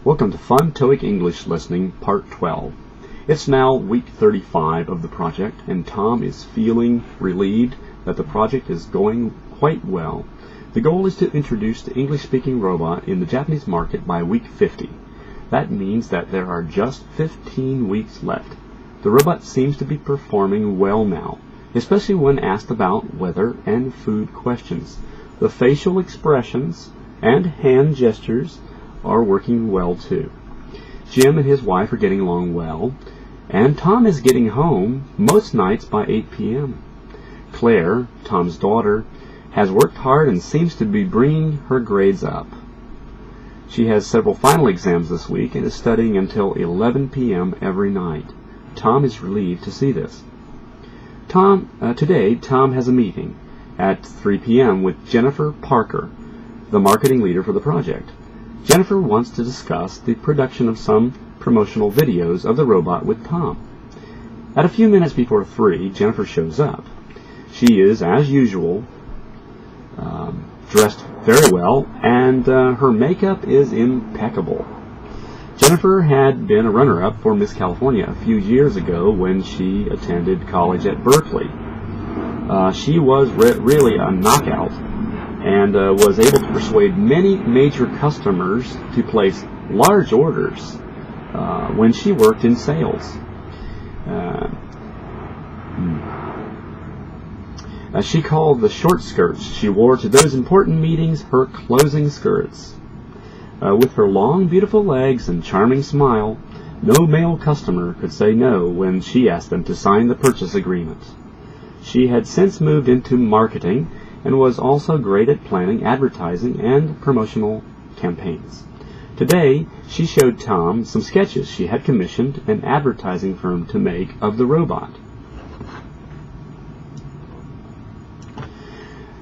Welcome to Fun TOEIC English Listening, Part 12. It's now week 35 of the project, and Tom is feeling relieved that the project is going quite well. The goal is to introduce the English-speaking robot in the Japanese market by week 50. That means that there are just 15 weeks left. The robot seems to be performing well now, especially when asked about weather and food questions. The facial expressions and hand gestures are working well too. Jim and his wife are getting along well, and Tom is getting home most nights by 8 p.m. Claire, Tom's daughter, has worked hard and seems to be bringing her grades up. She has several final exams this week and is studying until 11 p.m. every night. Tom is relieved to see this. Today, Tom has a meeting at 3 p.m. with Jennifer Parker, the marketing leader for the project. Jennifer wants to discuss the production of some promotional videos of the robot with Tom. At a few minutes before 3, Jennifer shows up. She is, as usual, dressed very well, and her makeup is impeccable. Jennifer had been a runner-up for Miss California a few years ago when she attended college at Berkeley. She was really a knockout, and was able to persuade many major customers to place large orders when she worked in sales. She called the short skirts she wore to those important meetings her closing skirts. With her long, beautiful legs and charming smile, no male customer could say no when she asked them to sign the purchase agreement. She had since moved into marketing and was also great at planning advertising and promotional campaigns. Today, she showed Tom some sketches she had commissioned an advertising firm to make of the robot.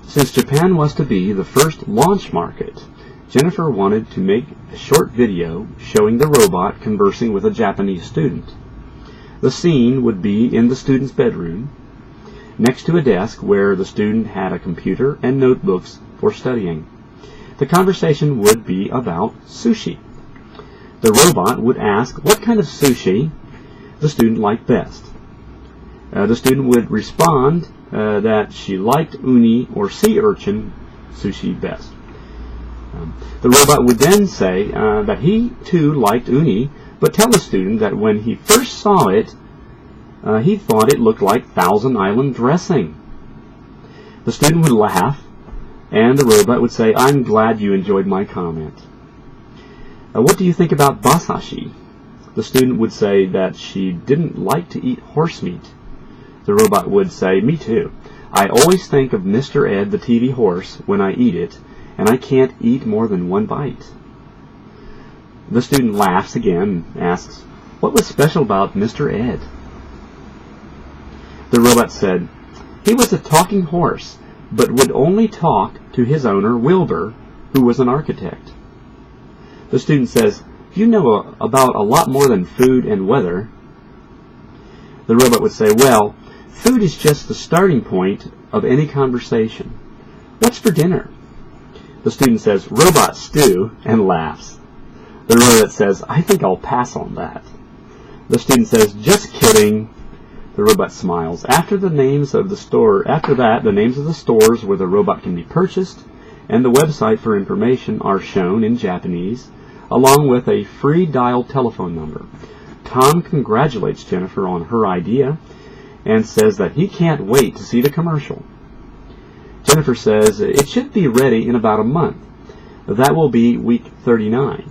Since Japan was to be the first launch market, Jennifer wanted to make a short video showing the robot conversing with a Japanese student. The scene would be in the student's bedroom, next to a desk where the student had a computer and notebooks for studying. The conversation would be about sushi. The robot would ask what kind of sushi the student liked best. The student would respond that she liked uni or sea urchin sushi best. The robot would then say that he too liked uni, but tell the student that when he first saw it, he thought it looked like Thousand Island dressing. The student would laugh, and the robot would say, "I'm glad you enjoyed my comment." What do you think about basashi? The student would say that she didn't like to eat horse meat. The robot would say, "Me too. I always think of Mr. Ed the TV horse when I eat it, and I can't eat more than one bite." The student laughs again and asks, "What was special about Mr. Ed?" The robot said, "He was a talking horse, but would only talk to his owner, Wilbur, who was an architect." The student says, "You know about a lot more than food and weather." The robot would say, "Well, food is just the starting point of any conversation. What's for dinner?" The student says, "Robot stew," and laughs. The robot says, "I think I'll pass on that." The student says, "Just kidding." The robot smiles. After that, the names of the stores where the robot can be purchased and the website for information are shown in Japanese, along with a free dial telephone number. Tom congratulates Jennifer on her idea and says that he can't wait to see the commercial. Jennifer says it should be ready in about a month. That will be week 39.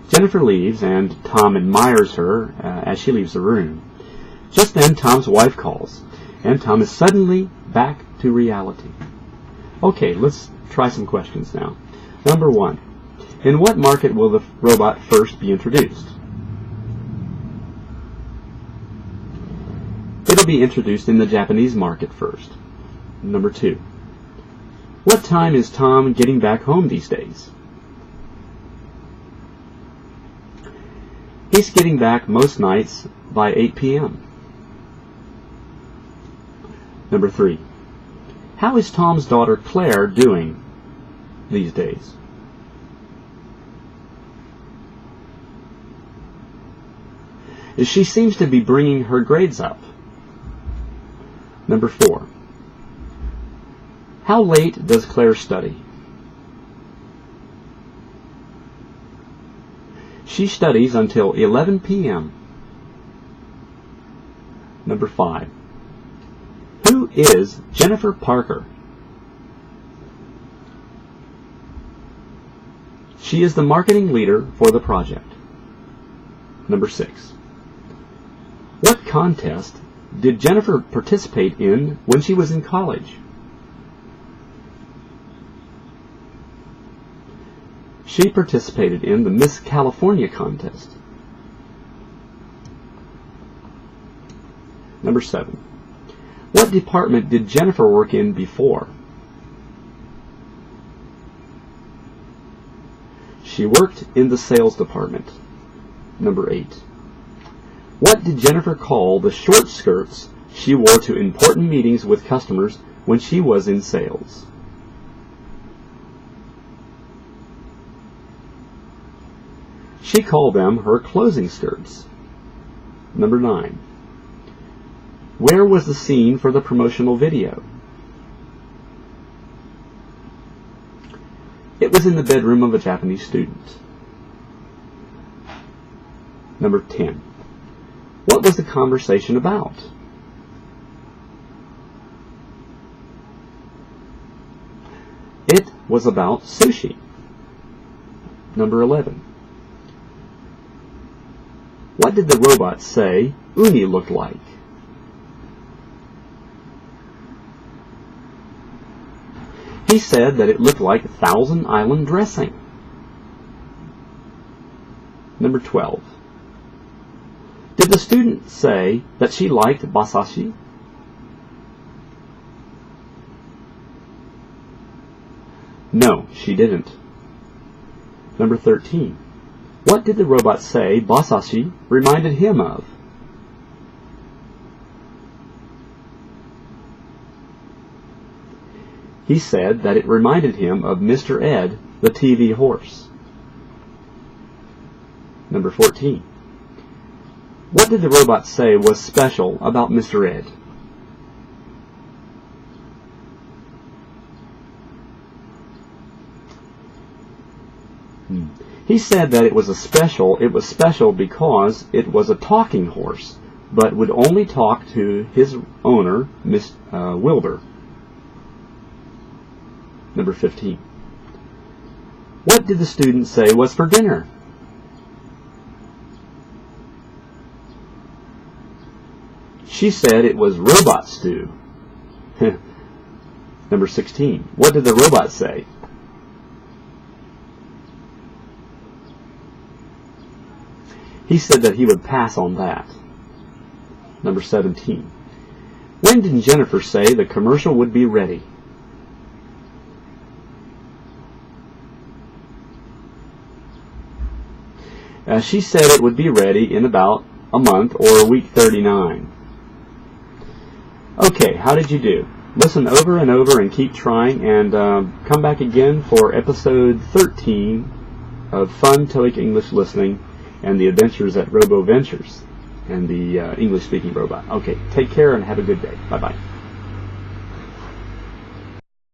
Jennifer leaves, and Tom admires her as she leaves the room. Just then, Tom's wife calls, and Tom is suddenly back to reality. Okay, let's try some questions now. Number 1. In what market will the robot first be introduced? It'll be introduced in the Japanese market first. Number 2. What time is Tom getting back home these days? He's getting back most nights by 8 p.m. Number 3. How is Tom's daughter Claire doing these days? She seems to be bringing her grades up. Number 4. How late does Claire study? She studies until 11 p.m. Number 5. Who is Jennifer Parker? She is the marketing leader for the project. Number 6. What contest did Jennifer participate in when she was in college? She participated in the Miss California contest. Number 7. What department did Jennifer work in before? She worked in the sales department. Number 8. What did Jennifer call the short skirts she wore to important meetings with customers when she was in sales? She called them her closing skirts. Number 9. Where was the scene for the promotional video? It was in the bedroom of a Japanese student. Number 10. What was the conversation about? It was about sushi. Number 11. What did the robot say uni looked like? He said that it looked like Thousand Island dressing. Number 12. Did the student say that she liked basashi? No, she didn't. Number 13. What did the robot say basashi reminded him of? He said that it reminded him of Mr. Ed, the TV horse. Number 14. What did the robot say was special about Mr. Ed? He said that it was special because it was a talking horse, but would only talk to his owner, Miss Wilbur. Number 15. What did the student say was for dinner? She said it was robot stew. Number 16. What did the robot say? He said that he would pass on that. Number 17. When did Jennifer say the commercial would be ready? She said it would be ready in about a month or week 39. Okay, how did you do? Listen over and over and keep trying, and come back again for episode 13 of Fun TOEIC English Listening and the adventures at Robo Ventures and the English-speaking robot. Okay, take care and have a good day. Bye-bye.